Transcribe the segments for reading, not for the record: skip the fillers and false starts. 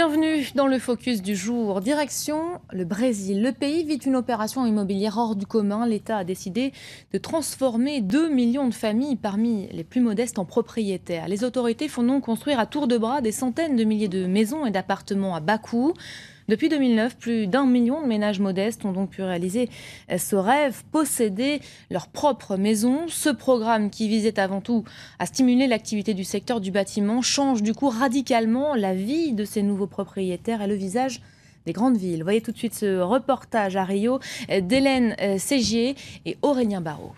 Bienvenue dans le focus du jour. Direction le Brésil. Le pays vit une opération immobilière hors du commun. L'État a décidé de transformer 2 millions de familles parmi les plus modestes en propriétaires. Les autorités font donc construire à tour de bras des centaines de milliers de maisons et d'appartements à bas coût. Depuis 2009, plus d'1 million de ménages modestes ont donc pu réaliser ce rêve, posséder leur propre maison. Ce programme, qui visait avant tout à stimuler l'activité du secteur du bâtiment, change du coup radicalement la vie de ces nouveaux propriétaires et le visage des grandes villes. Voyez tout de suite ce reportage à Rio d'Hélène Ségier et Aurélien Barraud.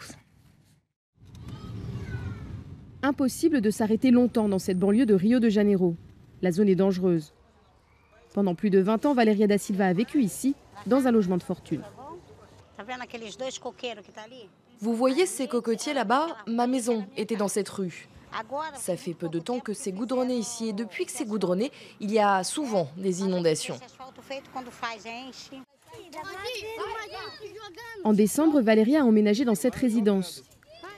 Impossible de s'arrêter longtemps dans cette banlieue de Rio de Janeiro. La zone est dangereuse. Pendant plus de 20 ans, Valéria da Silva a vécu ici, dans un logement de fortune. Vous voyez ces cocotiers là-bas? Ma maison était dans cette rue. Ça fait peu de temps que c'est goudronné ici et depuis que c'est goudronné, il y a souvent des inondations. En décembre, Valéria a emménagé dans cette résidence.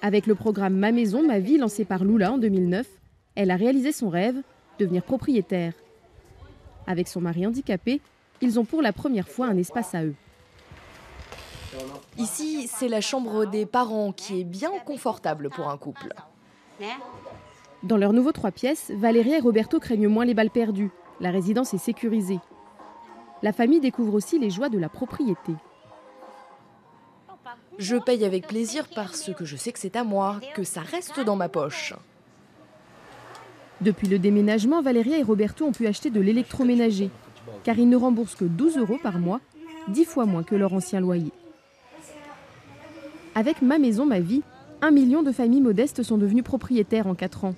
Avec le programme Ma Maison, Ma Vie lancé par Lula en 2009, elle a réalisé son rêve, devenir propriétaire. Avec son mari handicapé, ils ont pour la première fois un espace à eux. Ici, c'est la chambre des parents qui est bien confortable pour un couple. Dans leur nouveau 3 pièces, Valéria et Roberto craignent moins les balles perdues. La résidence est sécurisée. La famille découvre aussi les joies de la propriété. Je paye avec plaisir parce que je sais que c'est à moi, que ça reste dans ma poche. Depuis le déménagement, Valéria et Roberto ont pu acheter de l'électroménager, car ils ne remboursent que 12 € par mois, 10 fois moins que leur ancien loyer. Avec Ma Maison, Ma Vie, 1 million de familles modestes sont devenues propriétaires en 4 ans.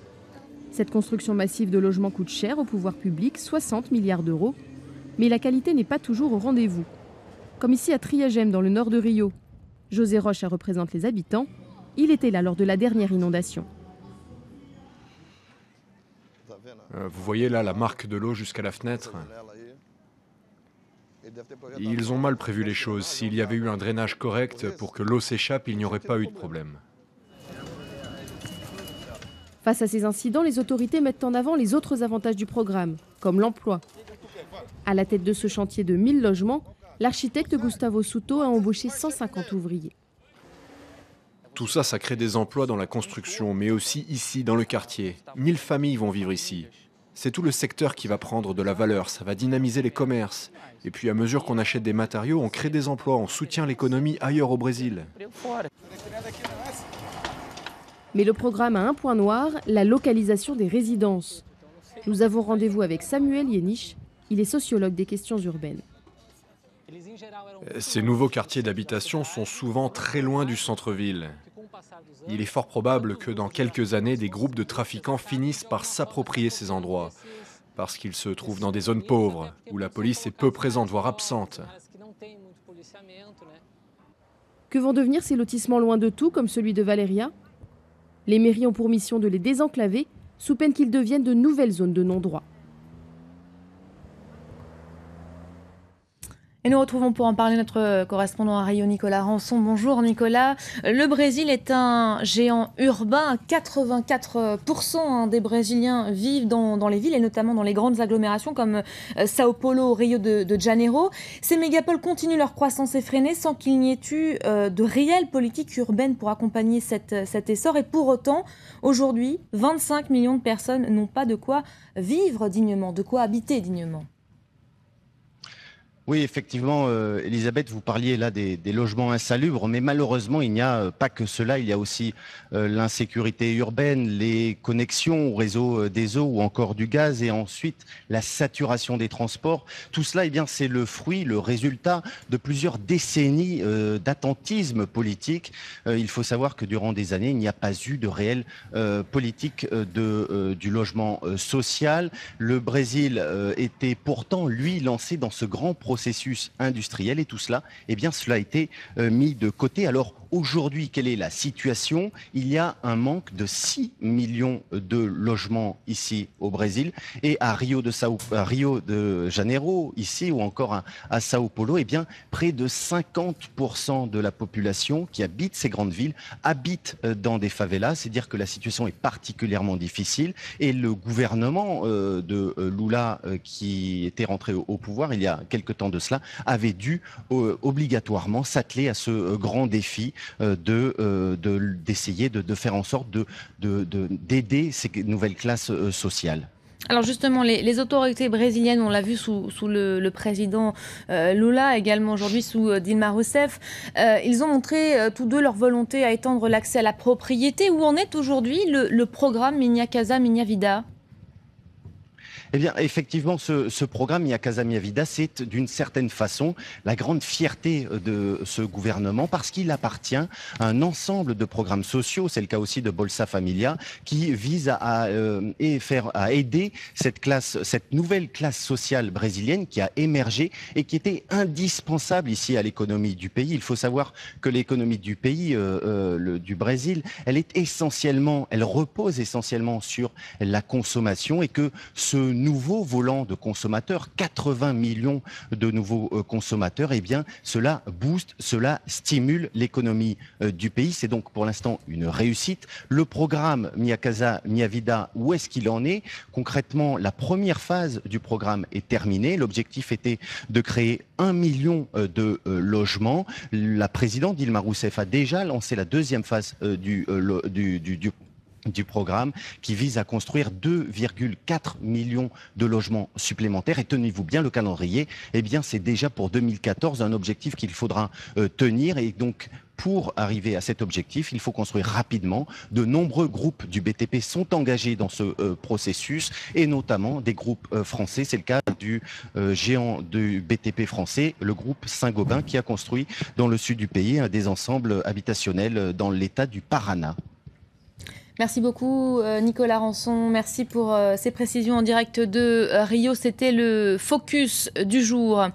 Cette construction massive de logements coûte cher au pouvoir public, 60 milliards d'euros, mais la qualité n'est pas toujours au rendez-vous. Comme ici à Triagem, dans le nord de Rio. José Rocha représente les habitants. Il était là lors de la dernière inondation. Vous voyez là la marque de l'eau jusqu'à la fenêtre. Ils ont mal prévu les choses. S'il y avait eu un drainage correct pour que l'eau s'échappe, il n'y aurait pas eu de problème. Face à ces incidents, les autorités mettent en avant les autres avantages du programme, comme l'emploi. À la tête de ce chantier de 1000 logements, l'architecte Gustavo Souto a embauché 150 ouvriers. Tout ça, ça crée des emplois dans la construction, mais aussi ici, dans le quartier. 1000 familles vont vivre ici. C'est tout le secteur qui va prendre de la valeur, ça va dynamiser les commerces. Et puis à mesure qu'on achète des matériaux, on crée des emplois, on soutient l'économie ailleurs au Brésil. Mais le programme a un point noir, la localisation des résidences. Nous avons rendez-vous avec Samuel Yenich, il est sociologue des questions urbaines. Ces nouveaux quartiers d'habitation sont souvent très loin du centre-ville. Il est fort probable que dans quelques années, des groupes de trafiquants finissent par s'approprier ces endroits, parce qu'ils se trouvent dans des zones pauvres, où la police est peu présente, voire absente. Que vont devenir ces lotissements loin de tout, comme celui de Valéria? Les mairies ont pour mission de les désenclaver, sous peine qu'ils deviennent de nouvelles zones de non-droit. Et nous retrouvons pour en parler notre correspondant à Rio, Nicolas Rançon. Bonjour Nicolas. Le Brésil est un géant urbain. 84% des Brésiliens vivent dans les villes et notamment dans les grandes agglomérations comme Sao Paulo, Rio de Janeiro. Ces mégapoles continuent leur croissance effrénée sans qu'il n'y ait eu de réelle politique urbaine pour accompagner cet essor. Et pour autant, aujourd'hui, 25 millions de personnes n'ont pas de quoi vivre dignement, de quoi habiter dignement. Oui, effectivement, Elisabeth, vous parliez là des logements insalubres, mais malheureusement, il n'y a pas que cela. Il y a aussi l'insécurité urbaine, les connexions au réseau des eaux ou encore du gaz, et ensuite la saturation des transports. Tout cela, eh bien, c'est le fruit, le résultat de plusieurs décennies d'attentisme politique. Il faut savoir que durant des années, il n'y a pas eu de réelle politique du logement social. Le Brésil était pourtant, lui, lancé dans ce grand projet processus industriel et tout cela, eh bien, cela a été mis de côté. Alors aujourd'hui, quelle est la situation? Il y a un manque de 6 millions de logements ici au Brésil et à Rio de Janeiro, ici ou encore à Sao Paulo, eh bien, près de 50% de la population qui habite ces grandes villes habite dans des favelas. C'est dire que la situation est particulièrement difficile et le gouvernement de Lula qui était rentré au pouvoir il y a quelque temps de cela avait dû obligatoirement s'atteler à ce grand défi d'essayer de faire en sorte d'aider ces nouvelles classes sociales. Alors justement, les autorités brésiliennes, on l'a vu sous le président Lula, également aujourd'hui sous Dilma Rousseff, ils ont montré tous deux leur volonté à étendre l'accès à la propriété. Où en est aujourd'hui le programme Minha Casa Minha Vida ? Eh bien, effectivement, ce programme Minha Casa Minha Vida, c'est d'une certaine façon la grande fierté de ce gouvernement parce qu'il appartient à un ensemble de programmes sociaux, c'est le cas aussi de Bolsa Familia, qui vise à aider cette nouvelle classe sociale brésilienne qui a émergé et qui était indispensable ici à l'économie du pays. Il faut savoir que l'économie du pays, du Brésil, elle repose essentiellement sur la consommation et que ce nouveau volant de consommateurs, 80 millions de nouveaux consommateurs, eh bien, cela booste, cela stimule l'économie du pays. C'est donc pour l'instant une réussite. Le programme Minha Casa Minha Vida, où est-ce qu'il en est? Concrètement, la première phase du programme est terminée. L'objectif était de créer 1 million de logements. La présidente Dilma Rousseff a déjà lancé la deuxième phase du programme qui vise à construire 2,4 millions de logements supplémentaires. Et tenez-vous bien, le calendrier, eh bien, c'est déjà pour 2014 un objectif qu'il faudra tenir. Et donc, pour arriver à cet objectif, il faut construire rapidement. De nombreux groupes du BTP sont engagés dans ce processus et notamment des groupes français. C'est le cas du géant du BTP français, le groupe Saint-Gobain, qui a construit dans le sud du pays des ensembles habitationnels dans l'état du Paraná. Merci beaucoup Nicolas Rançon, merci pour ces précisions en direct de Rio. C'était le focus du jour.